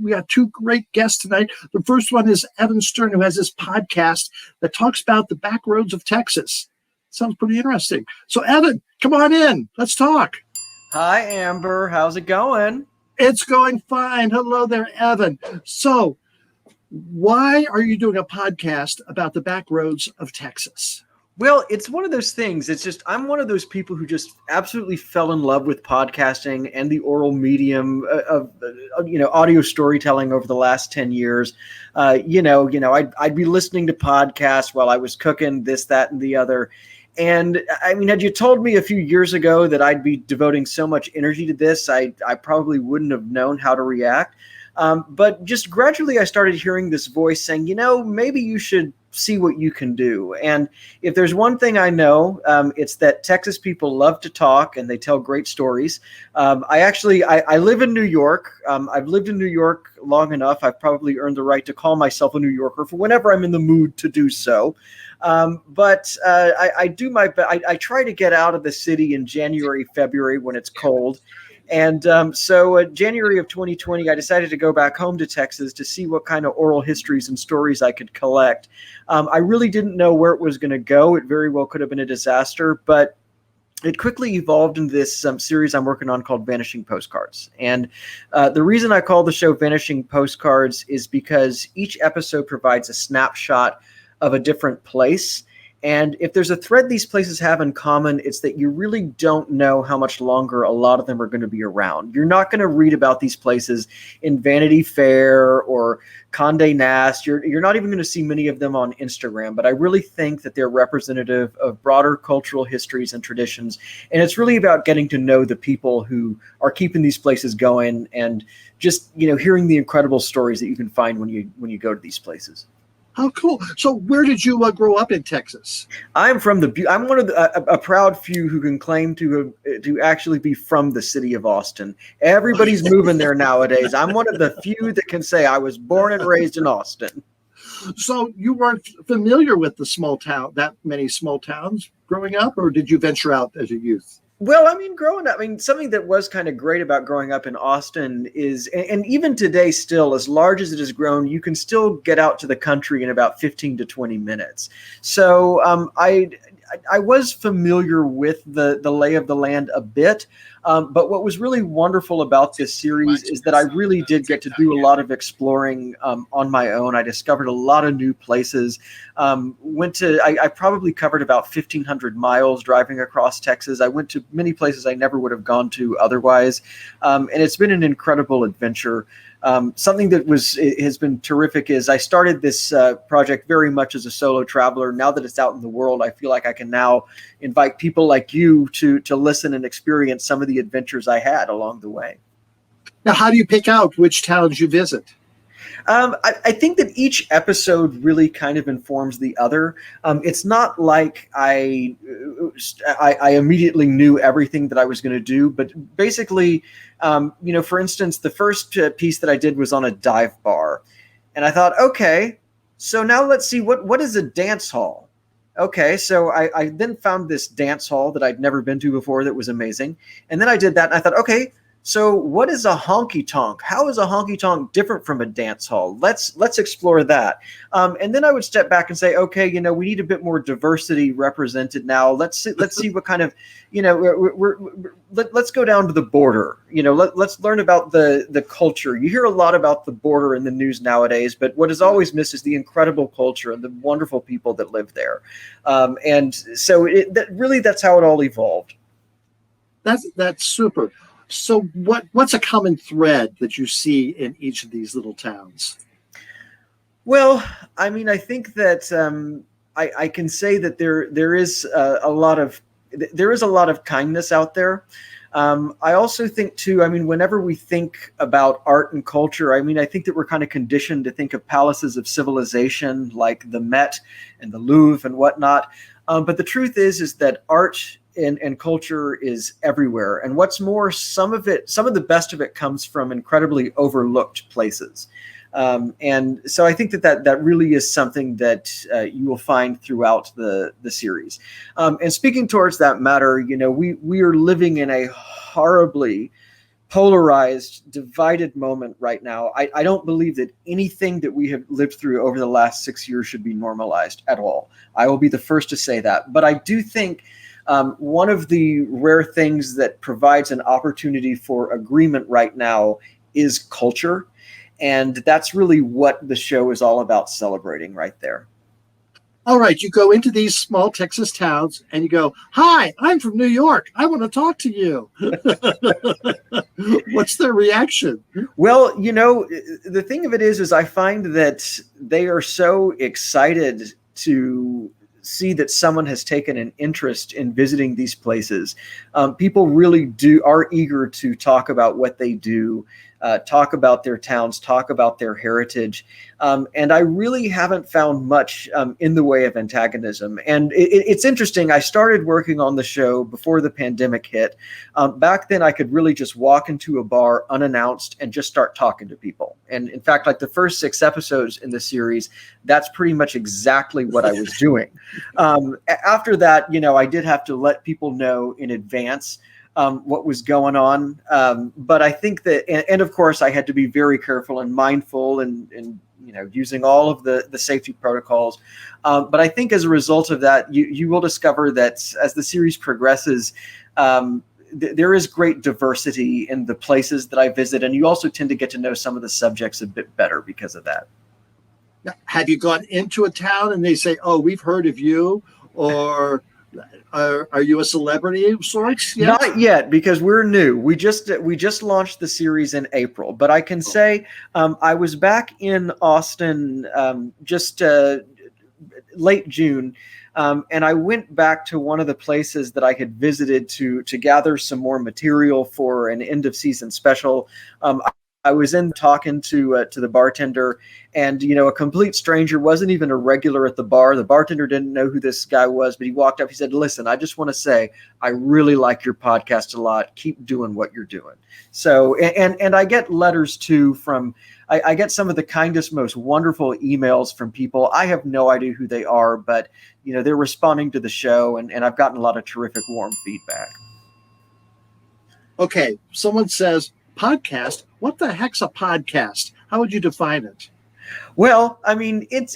We got two great guests tonight. The first one is Evan Stern, who has this podcast that talks about the back roads of Texas. Sounds pretty interesting. So, Evan, come on in. Let's talk. Hi, Amber. How's it going? It's going fine. Hello there, Evan. So, why are you doing a podcast about the back roads of Texas? Well, it's one of those things. It's just, I'm one of those people who just absolutely fell in love with podcasting and the oral medium of audio storytelling over the last 10 years. I'd be listening to podcasts while I was cooking this, that, and the other. And I mean, had you told me a few years ago that I'd be devoting so much energy to this, I probably wouldn't have known how to react. But just gradually I started hearing this voice saying, maybe you should see what you can do. And if there's one thing I know, it's that Texas people love to talk and they tell great stories. I live in New York. I've lived in New York long enough. I've probably earned the right to call myself a New Yorker for whenever I'm in the mood to do so. But I do my best. I try to get out of the city in January, February when it's cold. And so January of 2020, I decided to go back home to Texas to see what kind of oral histories and stories I could collect. I really didn't know where it was going to go. It very well could have been a disaster, but it quickly evolved into this series I'm working on called Vanishing Postcards. And the reason I call the show Vanishing Postcards is because each episode provides a snapshot of a different place. And if there's a thread these places have in common, it's that you really don't know how much longer a lot of them are going to be around. You're not going to read about these places in Vanity Fair or Condé Nast. You're not even going to see many of them on Instagram. But I really think that they're representative of broader cultural histories and traditions. And it's really about getting to know the people who are keeping these places going and just, hearing the incredible stories that you can find when you go to these places. How cool. So where did you grow up in Texas? I'm one of a proud few who can claim to actually be from the city of Austin. Everybody's moving there nowadays. I'm one of the few that can say I was born and raised in Austin. So you weren't familiar with that many small towns growing up, or did you venture out as a youth? Well, growing up, something that was kind of great about growing up in Austin is, and even today still, as large as it has grown, you can still get out to the country in about 15 to 20 minutes. So I was familiar with the lay of the land a bit. But what was really wonderful about this series is that I really did get to do a lot of exploring on my own. I discovered a lot of new places. I probably covered about 1,500 miles driving across Texas. I went to many places I never would have gone to otherwise. And it's been an incredible adventure. Something that has been terrific is I started this project very much as a solo traveler. Now that it's out in the world, I feel like I can now invite people like you to listen and experience some of the adventures I had along the way. Now, how do you pick out which towns you visit? I think that each episode really kind of informs the other. It's not like I immediately knew everything that I was going to do, but basically, for instance, the first piece that I did was on a dive bar, and I thought, okay, so now let's see what is a dance hall. Okay, so I then found this dance hall that I'd never been to before that was amazing, and then I did that, and I thought, okay, so what is a honky tonk? How is a honky tonk different from a dance hall? Let's explore that. And then I would step back and say, okay, we need a bit more diversity represented now. Let's see what kind of, let's go down to the border. Let's learn about the culture. You hear a lot about the border in the news nowadays, but what is always missed is the incredible culture and the wonderful people that live there. And so that's how it all evolved. That's super. So what's a common thread that you see in each of these little towns? Well, I think that I can say that there is a lot of kindness out there. I also think too, whenever we think about art and culture, I think that we're kind of conditioned to think of palaces of civilization like the Met and the Louvre and whatnot. But the truth is that art and culture is everywhere. And what's more, some of the best of it comes from incredibly overlooked places. And so I think that really is something that you will find throughout the series. And speaking towards that matter, we are living in a horribly polarized, divided moment right now. I don't believe that anything that we have lived through over the last 6 years should be normalized at all. I will be the first to say that. But I do think one of the rare things that provides an opportunity for agreement right now is culture. And that's really what the show is all about celebrating right there. All right, you go into these small Texas towns and you go, "Hi, I'm from New York. I want to talk to you." What's their reaction? Well, the thing of it is I find that they are so excited to see that someone has taken an interest in visiting these places. People really are eager to talk about what they do, talk about their towns, talk about their heritage. And I really haven't found much in the way of antagonism. And it's interesting. I started working on the show before the pandemic hit. Back then, I could really just walk into a bar unannounced and just start talking to people. And in fact, like the first 6 episodes in the series, that's pretty much exactly what I was doing. After that, I did have to let people know in advance what was going on. But I think that, and of course, I had to be very careful and mindful and using all of the safety protocols. But I think as a result of that, you will discover that as the series progresses, there is great diversity in the places that I visit. And you also tend to get to know some of the subjects a bit better because of that. Have you gone into a town and they say, "Oh, we've heard of you," or are you a celebrity of sorts? Yes? Not yet, because we're new. We just launched the series in April, but I can say I was back in Austin just late June, and I went back to one of the places that I had visited to gather some more material for an end of season special. I was in talking to the bartender, and a complete stranger, wasn't even a regular at the bar. The bartender didn't know who this guy was, but he walked up. He said, "Listen, I just want to say I really like your podcast a lot. Keep doing what you're doing." So, and I get letters too from. I get some of the kindest, most wonderful emails from people. I have no idea who they are, but they're responding to the show, and I've gotten a lot of terrific, warm feedback. Okay, someone says, "Podcast? What the heck's a podcast?" How would you define it? Well, I mean, it's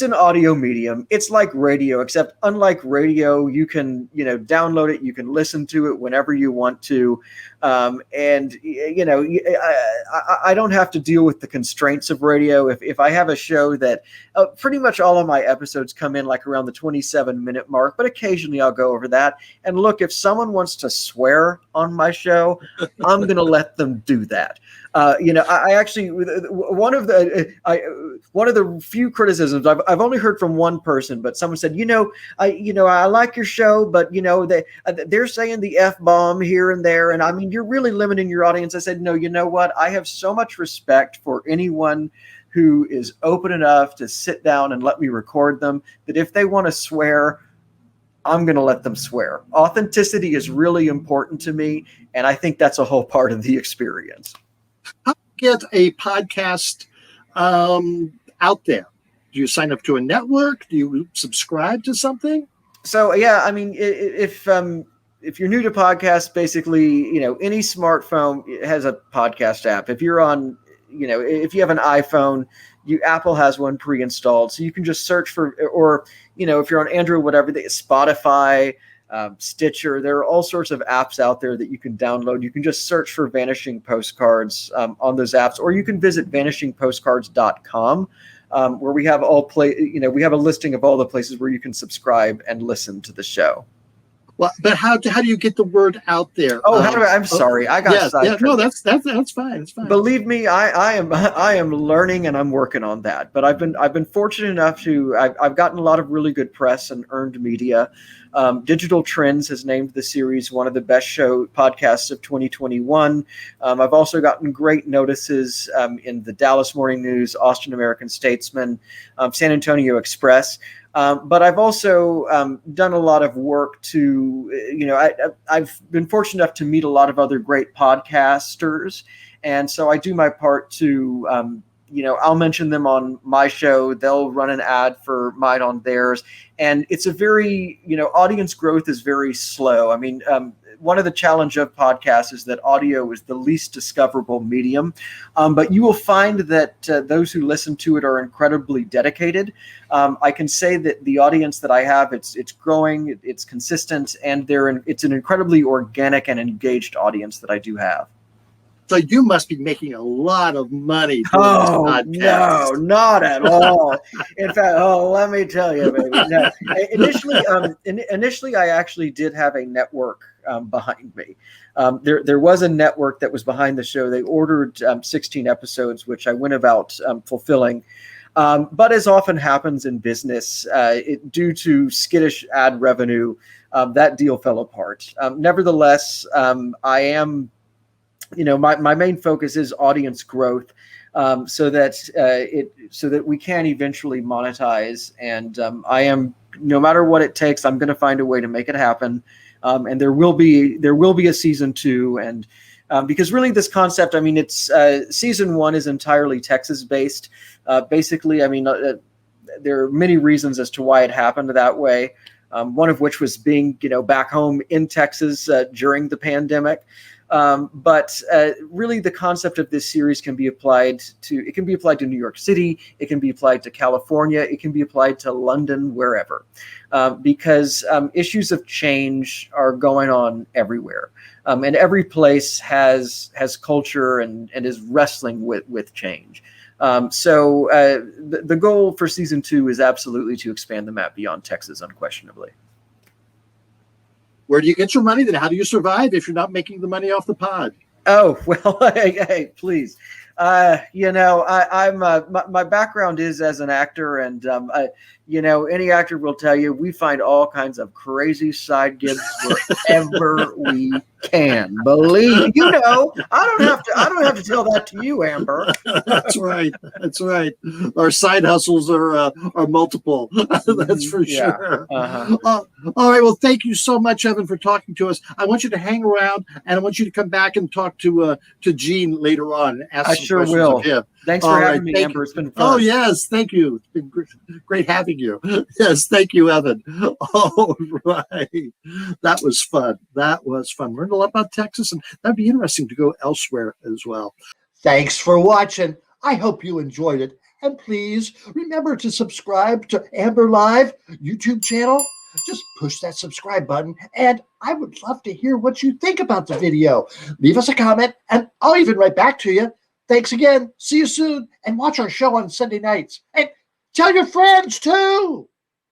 an audio medium. It's like radio, except unlike radio, you can download it, you can listen to it whenever you want to, and I don't have to deal with the constraints of radio. If I have a show that pretty much all of my episodes come in like around the 27-minute mark, but occasionally I'll go over that. And look, if someone wants to swear on my show, I'm going to let them do that. I actually one of the few criticisms I've only heard from one person, but someone said, I like your show, but they're saying the F-bomb here and there, and I mean you're really limiting your audience. I said, no, you know what? I have so much respect for anyone who is open enough to sit down and let me record them, that if they want to swear, I'm going to let them swear. Authenticity is really important to me, and I think that's a whole part of the experience. How do you get a podcast out there? Do you sign up to a network? Do you subscribe to something? So yeah, I mean, if you're new to podcasts, basically, any smartphone has a podcast app. If you're on, if you have an iPhone, Apple has one pre-installed, so you can just search for, or if you're on Android, whatever, Spotify, Stitcher, there are all sorts of apps out there that you can download. You can just search for Vanishing Postcards on those apps, or you can visit vanishingpostcards.com, where we have we have a listing of all the places where you can subscribe and listen to the show. Well, but how do you get the word out there? Oh, I'm sorry, I got sidetracked. No, that's fine. It's fine. Believe me, I am learning, and I'm working on that. But I've been fortunate enough to I've gotten a lot of really good press and earned media. Digital Trends has named the series one of the best podcasts of 2021. I've also gotten great notices in the Dallas Morning News, Austin American Statesman, San Antonio Express. But I've also done a lot of work to, I've been fortunate enough to meet a lot of other great podcasters. And so I do my part to, I'll mention them on my show. They'll run an ad for mine on theirs. And it's a very, audience growth is very slow. I mean, one of the challenge of podcasts is that audio is the least discoverable medium, but you will find that those who listen to it are incredibly dedicated. I can say that the audience that I have, it's growing, it's consistent, and it's an incredibly organic and engaged audience that I do have. So you must be making a lot of money doing this Oh, podcast. no, not at all. In fact, let me tell you, baby. No. Initially, I actually did have a network behind me. There was a network that was behind the show. They ordered 16 episodes, which I went about fulfilling. But as often happens in business, due to skittish ad revenue, that deal fell apart. Nevertheless, I am... my main focus is audience growth, so that we can eventually monetize. And I am, no matter what it takes, I'm going to find a way to make it happen. And there will be a season 2. And because really this concept, I mean, it's season 1 is entirely Texas based. Basically, I mean, there are many reasons as to why it happened that way. One of which was being, back home in Texas during the pandemic. But really, the concept of this series can be applied to New York City. It can be applied to California. It can be applied to London, wherever, because issues of change are going on everywhere, and every place has culture and is wrestling with change. So the goal for season 2 is absolutely to expand the map beyond Texas, unquestionably. Where do you get your money? Then how do you survive if you're not making the money off the pod? Oh, well, hey, please. I'm my background is as an actor, and any actor will tell you we find all kinds of crazy side gigs wherever we can. Believe I don't have to tell that to you, Amber. That's right. Our side hustles are multiple. That's for sure. Uh-huh. All right. Well, thank you so much, Evan, for talking to us. I want you to hang around, and I want you to come back and talk to Gene later on. And ask I some sure questions will. of him. Thanks for having me, Amber. It's been fun. Oh, yes. Thank you. It's been great having you. Yes. Thank you, Evan. All right. That was fun. Learned a lot about Texas, and that'd be interesting to go elsewhere as well. Thanks for watching. I hope you enjoyed it. And please remember to subscribe to Amber Live YouTube channel. Just push that subscribe button, and I would love to hear what you think about the video. Leave us a comment, and I'll even write back to you. Thanks again. See you soon, and watch our show on Sunday nights. And tell your friends, too.